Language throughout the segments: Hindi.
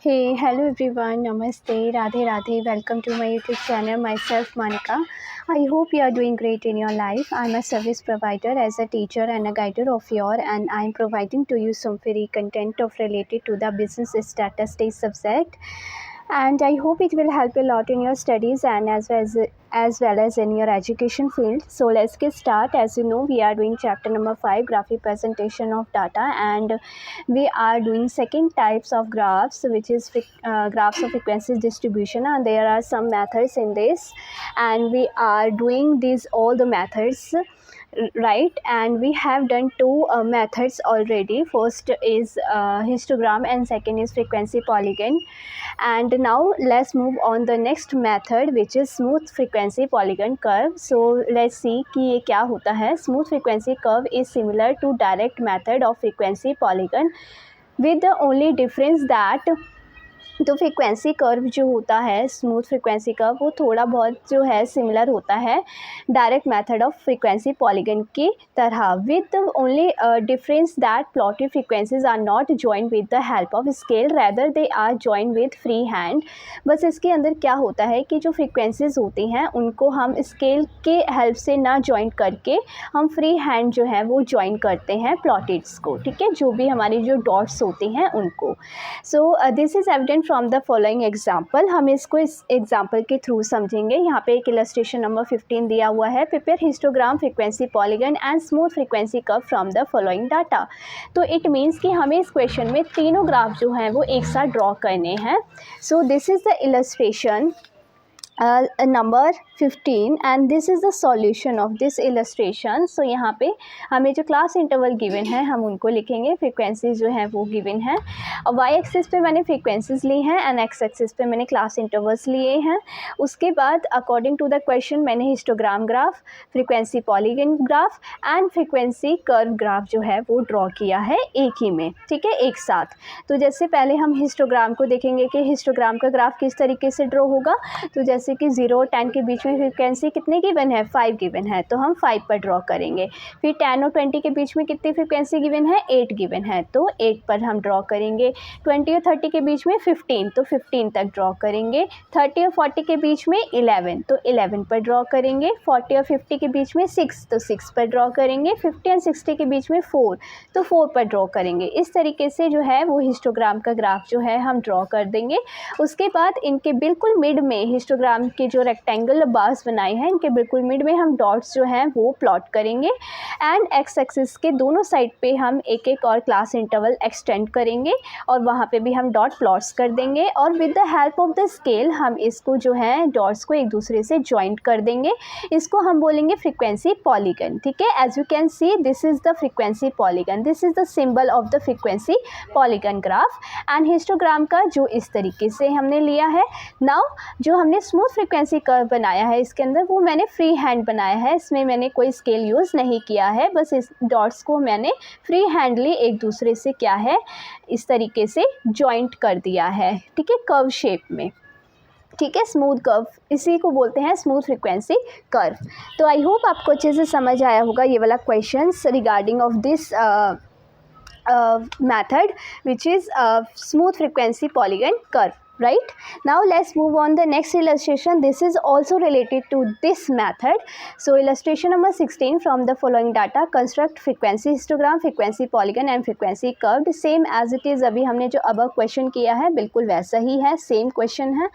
Hey, hello everyone, Namaste, Radhe Radhe, welcome to my YouTube channel, myself Monica. I hope you are doing great in your life. I'm a service provider as a teacher and a guider of your, and I'm providing to you some free content of related to the business statistics subject, and I hope it will help a lot in your studies and as well as in your education field. So let's get started. As you know, we are doing chapter number 5, graphic presentation of data, and we are doing second types of graphs, which is graphs of frequency distribution, and there are some methods in this, and we are doing these all the methods right. And we have done two methods already. First is histogram and second is frequency polygon. And now let's move on the next method, which is smooth frequency polygon curve. So let's see कि ये क्या होता है. Smooth frequency curve is similar to direct method of frequency polygon, with the only difference that तो फ्रीक्वेंसी कर्व जो होता है, स्मूथ फ्रीक्वेंसी कर्व, वो थोड़ा बहुत जो है सिमिलर होता है direct method of frequency polygon की तरह, with only difference that plotted frequencies are not join with the help of scale, rather they are join with free hand. बस इसके अंदर क्या होता है कि जो फ्रीक्वेंसीज होती हैं उनको हम स्केल के हेल्प से ना जॉइन करके हम फ्री हैंड जो है वो जॉइन करते हैं प्लॉटेड्स को. ठीक है, जो भी हमारी जो डॉट्स होती हैं उनको. सो this is evident from the following example. हम इसको इस एग्जाम्पल के थ्रू समझेंगे. यहाँ पे एक इलस्ट्रेशन नंबर 15 दिया हुआ है. Prepare histogram, frequency polygon and smooth frequency curve from the following data. तो इट मीन्स कि हमें इस क्वेश्चन में तीनों ग्राफ जो हैं वो एक साथ ड्रॉ करने हैं. So this is the illustration number 15 and this is the solution of this illustration. So यहाँ पे हमें जो क्लास इंटरवल गिवन है हम उनको लिखेंगे. फ्रीक्वेंसीज जो है वो गिवन है. वाई एक्सिस पे मैंने फ्रीक्वेंसीज ली हैं एंड एक्स एक्सिस पे मैंने क्लास इंटरवल्स लिए हैं. उसके बाद अकॉर्डिंग टू द क्वेश्चन मैंने histogram graph, frequency polygon graph and frequency curve graph जो है वो ड्रॉ किया है एक ही में. ठीक है, एक साथ. तो जैसे पहले हम हिस्टोग्राम को देखेंगे कि हिस्टोग्राम का ग्राफ किस तरीके से ड्रॉ होगा. तो जैसे कि 0 और 10 के बीच में फ्रीक्वेंसी कितने गिवन है, 5 गिवन है, तो हम 5 पर ड्रॉ करेंगे. फिर 10 और 20 के बीच में कितनी फ्रीक्वेंसी गिवन है, 8 गिवन है, तो 8 पर हम ड्रॉ करेंगे. 20 और 30 के बीच में 15, तो 15 तक ड्रॉ करेंगे. 30 और 40 के बीच में 11, तो 11 पर ड्रॉ करेंगे. 40 और 50 के बीच में 6, तो 6 पर ड्रॉ करेंगे. 50 और 60 के बीच में 4, तो 4 पर ड्रॉ करेंगे. इस तरीके से जो है वो हिस्टोग्राम का ग्राफ जो है हम ड्रॉ कर देंगे. उसके बाद इनके बिल्कुल मिड में हिस्टोग्राम के जो रेक्टेंगल बार्स बनाए हैं इनके बिल्कुल मिड में हम डॉट्स जो हैं वो प्लॉट करेंगे. एंड एक्स एक्सिस के दोनों साइड पे हम एक एक और क्लास इंटरवल एक्सटेंड करेंगे और वहाँ पे भी हम डॉट प्लॉट्स कर देंगे. और with the help of the scale हम इसको जो है डॉट्स को एक दूसरे से जॉइंट कर देंगे. इसको हम बोलेंगे फ्रीक्वेंसी पॉलीगन. ठीक है, as you can see this is the frequency polygon. This is the symbol of the frequency polygon graph. And histogram का जो इस तरीके से हमने लिया है. नाउ जो हमने स्मूथ फ्रीक्वेंसी कर्व बनाया है इसके अंदर वो मैंने फ्री हैंड बनाया है. इसमें मैंने कोई स्केल यूज़ नहीं किया है. बस इस डॉट्स को मैंने फ्री हैंडली एक दूसरे से क्या है इस तरीके से जॉइंट कर दिया है. ठीक है, कर्व शेप में. ठीक है, स्मूथ कर्व, इसी को बोलते हैं स्मूथ फ्रीक्वेंसी कर्व. तो आई होप आपको अच्छे से समझ आया होगा ये वाला questions regarding of this method which is smooth frequency polygon curve. Right, now let's move on the next illustration. This is also related to this method. So illustration number 16, from the following data construct frequency histogram, frequency polygon and frequency curved. Same as it is, अभी हमने जो above question किया है बिल्कुल वैसा ही है, सेम क्वेश्चन है.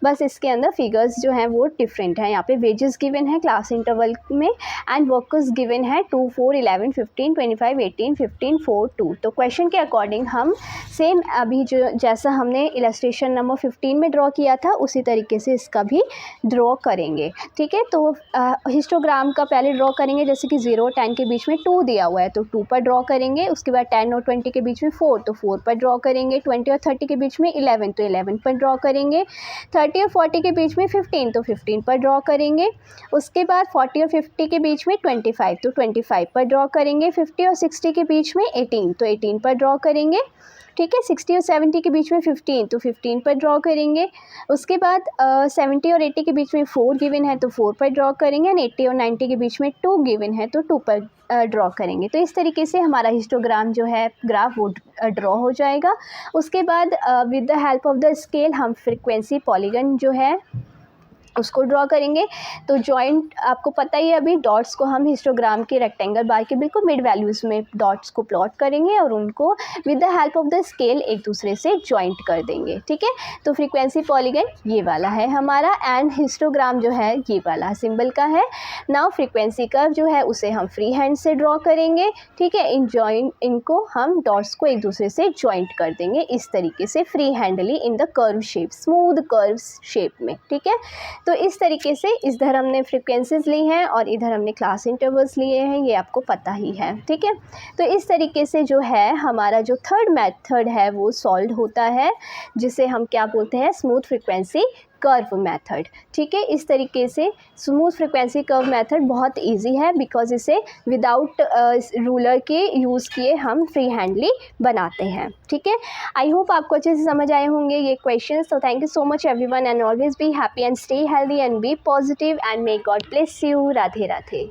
बस इसके अंदर फिगर्स जो हैं वो डिफरेंट है. यहाँ पे वेजेस गिवन है क्लास इंटरवल में एंड वर्कर्स गिवन है 2, 4, 11, 15, 25, 18, 15, 4, 2. तो क्वेश्चन के अकॉर्डिंग हम सेम अभी जो जैसा हमने इलस्ट्रेशन नंबर 15 में ड्रॉ किया था उसी तरीके से इसका भी ड्रॉ करेंगे. ठीक है, तो हिस्टोग्राम का पहले ड्रॉ करेंगे. जैसे कि 0 और 10 के बीच में 2 दिया हुआ है तो 2 पर ड्रॉ करेंगे. उसके बाद 10 और 20 के बीच में 4, तो 4 पर ड्रॉ करेंगे. 20 और 30 के बीच में 11, तो 11 पर ड्रॉ करेंगे. 30 और 40 के बीच में 15, तो 15 पर ड्रॉ करेंगे. उसके बाद 40 और 50 के बीच में 25, तो 25 पर ड्रॉ करेंगे. 50 और 60 के बीच में 18, तो 18 पर ड्रॉ करेंगे. ठीक है। 60 और 70 के बीच में 15, तो 15 पर ड्रॉ करेंगे। उसके बाद 70 और 80 के बीच में 4 गिवन है तो 4 पर ड्रॉ करेंगे, एंड 80 और 90 के बीच में 2 गिवन है तो 2 पर ड्रॉ करेंगे। तो इस तरीके से हमारा हिस्टोग्राम जो है ग्राफ वो ड्रॉ हो जाएगा। उसके बाद with the help of the scale हम फ्रीक्वेंसी पॉलीगन जो है उसको ड्रॉ करेंगे। तो जॉइंट आपको पता ही है, अभी डॉट्स को हम हिस्टोग्राम के रेक्टेंगल बार के बिल्कुल मिड वैल्यूज़ में डॉट्स को प्लॉट करेंगे और उनको with the help of the scale एक दूसरे से जॉइंट कर देंगे, ठीक है। तो फ्रीक्वेंसी पॉलीगन ये वाला है हमारा, एंड हिस्टोग्राम जो है ये वाला सिंबल का है। नाउ फ्रीक्वेंसी कर्व जो है उसे हम फ्री हैंड से ड्रॉ करेंगे, ठीक है। इनको हम डॉट्स को एक दूसरे से जॉइंट कर देंगे इस तरीके से free handily in the curve shape, smooth curve shape में, ठीक है। तो इस तरीके से इधर हमने फ्रीक्वेंसीज ली हैं और इधर हमने क्लास इंटरवल्स लिए हैं, ये आपको पता ही है, ठीक है। तो इस तरीके से जो है हमारा जो थर्ड मेथड है वो सॉल्व होता है, जिसे हम क्या बोलते हैं, स्मूथ फ्रीक्वेंसी कर्व मेथड, ठीक है। इस तरीके से स्मूथ फ्रीक्वेंसी कर्व मेथड बहुत इजी है, बिकॉज इसे विदाउट रूलर के यूज़ किए हम फ्री हैंडली बनाते हैं, ठीक है। आई होप आपको अच्छे से समझ आए होंगे ये क्वेश्चंस। तो thank you so much everyone, and always be happy and stay healthy and be positive, and may God bless you. Radhe Radhe.